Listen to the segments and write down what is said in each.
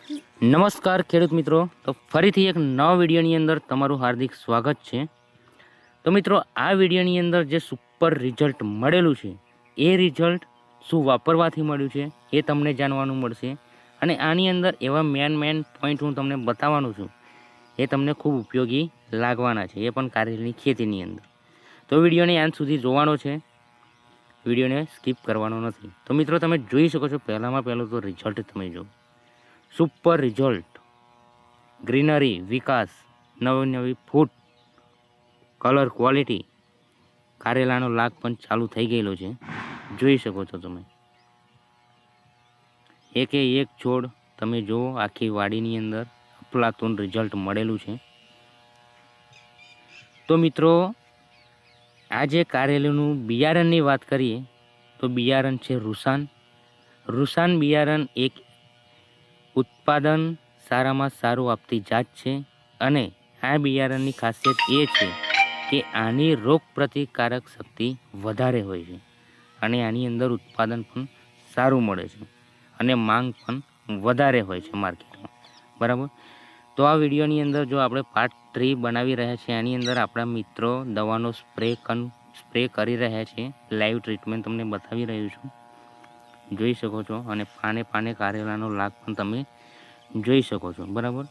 નમસ્કાર ખેડૂત મિત્રો, તો ફરીથી એક નવા વિડીયોની અંદર તમારું હાર્દિક સ્વાગત છે। તો મિત્રો, આ વિડીયોની અંદર જે સુપર રિઝલ્ટ મળેલું છે એ રિઝલ્ટ શું વાપરવાથી મળ્યું છે એ તમને જાણવાનું મળશે, અને આની અંદર એવા મેન પોઈન્ટ હું તમને બતાવવાનું છું એ તમને ખૂબ ઉપયોગી લાગવાના છે, એ પણ કારેલીની ખેતીની અંદર। તો વિડીયોને અંત સુધી જોવાનો છે, વિડીયોને સ્કીપ કરવાનો નથી। તો મિત્રો, તમે જોઈ શકો છો, પહેલામાં પહેલું તો રિઝલ્ટ તમે જુઓ, સુપર રિઝલ્ટ, ગ્રીનરી, વિકાસ, નવી ફૂટ, કલર, ક્વોલિટી, કારેલાનો લાગ પણ ચાલુ થઈ ગયેલો છે, જોઈ શકો છો તમે। એકે એક છોડ તમે જુઓ, આખી વાડીની અંદર અફલાતુન રિઝલ્ટ મળેલું છે। તો મિત્રો, આજે કારેલીનું બિયારણની વાત કરીએ તો બિયારણ છે રૂસાન। રૂસાન બિયારણ એક ઉત્પાદન સારામાં સારું આપતી જાત છે, અને આ બિયારણની ખાસિયત એ છે કે આની રોગ પ્રતિકારક શક્તિ વધારે હોય છે, અને આની અંદર ઉત્પાદન પણ સારું મળે છે, અને માંગ પણ વધારે હોય છે માર્કેટમાં, બરાબર। તો આ વિડીયોની અંદર જો આપણે પાર્ટ 3 બનાવી રહ્યા છીએ, આની અંદર આપણા મિત્રો દવાનો સ્પ્રે કરી રહ્યા છે, લાઈવ ટ્રીટમેન્ટ તમને બતાવી રહ્યું છું, જોઈ શકો છો, અને પાને કારેલાનો લાગ પણ તમે જોઈ શકો છો, બરાબર।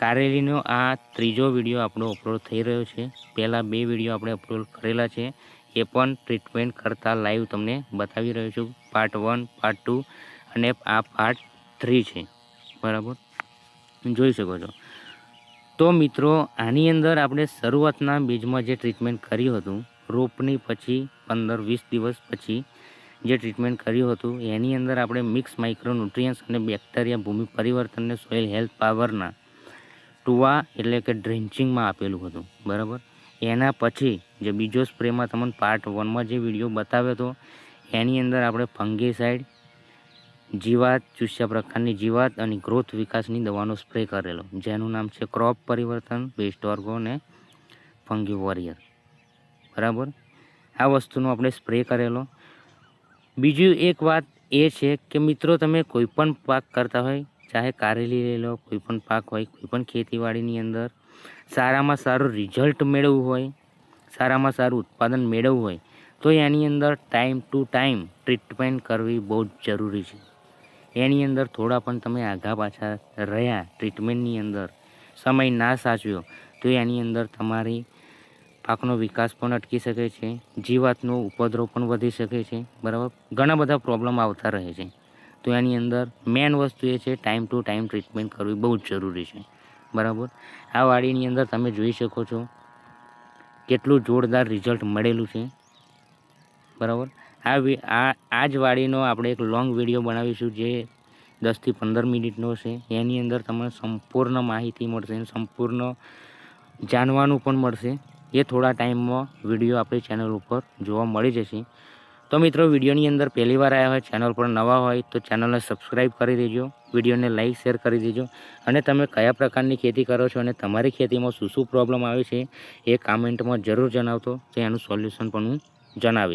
કારેલીનો આ ત્રીજો વિડીયો આપણો અપલોડ થઈ રહ્યો છે। પહેલાં 2 વિડીયો આપણે અપલોડ કરેલા છે, એ પણ ટ્રીટમેન્ટ કરતાં લાઈવ તમને બતાવી રહ્યો છું, પાર્ટ 1, પાર્ટ 2 અને આ પાર્ટ 3 છે, બરાબર, જોઈ શકો છો। તો મિત્રો, આની અંદર આપણે શરૂઆતના બીજમાં જે ટ્રીટમેન્ટ કર્યું હતું, રોપની પછી 15-20 દિવસ પછી જે ટ્રીટમેન્ટ કર્યું હતું, એની અંદર આપણે મિક્સ માઇક્રોન્યુટ્રિયન્ટ્સ અને બેક્ટેરિયા ભૂમિ પરિવર્તનને સોઇલ હેલ્થ પાવરના ટુવા એટલે કે ડ્રેન્ચિંગમાં આપેલું હતું, બરાબર। એના પછી જે બીજો સ્પ્રેમાં તમને પાર્ટ 1માં જે વિડીયો બતાવ્યો હતો, એની અંદર આપણે ફંગીસાઇડ, જીવાત, ચૂસ્યા પ્રકારની જીવાત અને ગ્રોથ વિકાસની દવાનો સ્પ્રે કરેલો, જેનું નામ છે ક્રોપ પરિવર્તન, બેસ્ટ ઓર્ગો અને ફંગી વોરિયર, બરાબર। આ વસ્તુનો આપણે સ્પ્રે કરેલો। બીજું એક વાત એ છે કે મિત્રો, તમે કોઈ પણ પાક કરતા હોય, ચાહે કારેલી લઈ લો, કોઈ પણ પાક હોય, કોઈ પણ ખેતીવાડીની અંદર સારામાં સારું રિઝલ્ટ મેળવવું હોય, સારામાં સારું ઉત્પાદન મેળવવું હોય, તો એની અંદર ટાઈમ ટુ ટાઈમ ટ્રીટમેન્ટ કરવી બહુ જ જરૂરી છે। એની અંદર થોડા પણ તમે આઘા પાછા રહ્યા ટ્રીટમેન્ટની અંદર, સમય ના સાચવ્યો, તો એની અંદર તમારી પાકનો વિકાસ પણ અટકી શકે છે, જીવાતનો ઉપદ્રવ પણ વધી શકે છે, બરાબર, ઘણા બધા પ્રોબ્લેમ આવતા રહે છે। તો એની અંદર મેન વસ્તુ એ છે ટાઈમ ટુ ટાઈમ ટ્રીટમેન્ટ કરવી બહુ જ જરૂરી છે, બરાબર। આ વાડીની અંદર તમે જોઈ શકો છો કેટલું જોરદાર રિઝલ્ટ મળેલું છે, બરાબર। આ જ વાડીનો આપણે એક લોંગ વિડીયો બનાવીશું, જે 10થી 15 મિનિટનો છે, એની અંદર તમને સંપૂર્ણ માહિતી મળશે, સંપૂર્ણ જાણવાનું પણ મળશે। એ થોડા ટાઈમમાં વિડીયો આપણી ચેનલ ઉપર જોવા મળી જશે। તો મિત્રો, વિડીયોની અંદર પહેલી વાર આવ્યા હોય, ચેનલ પર નવા હોય તો ચેનલને સબસ્ક્રાઈબ કરી દેજો, વિડીયોને લાઈક શેર કરી દેજો, અને તમે કયા પ્રકારની ખેતી કરો છો અને તમારી ખેતીમાં શું પ્રોબ્લેમ આવે છે એ કામેન્ટમાં જરૂર જણાવતો, તો એનું સોલ્યુશન પણ હું જણાવીશ।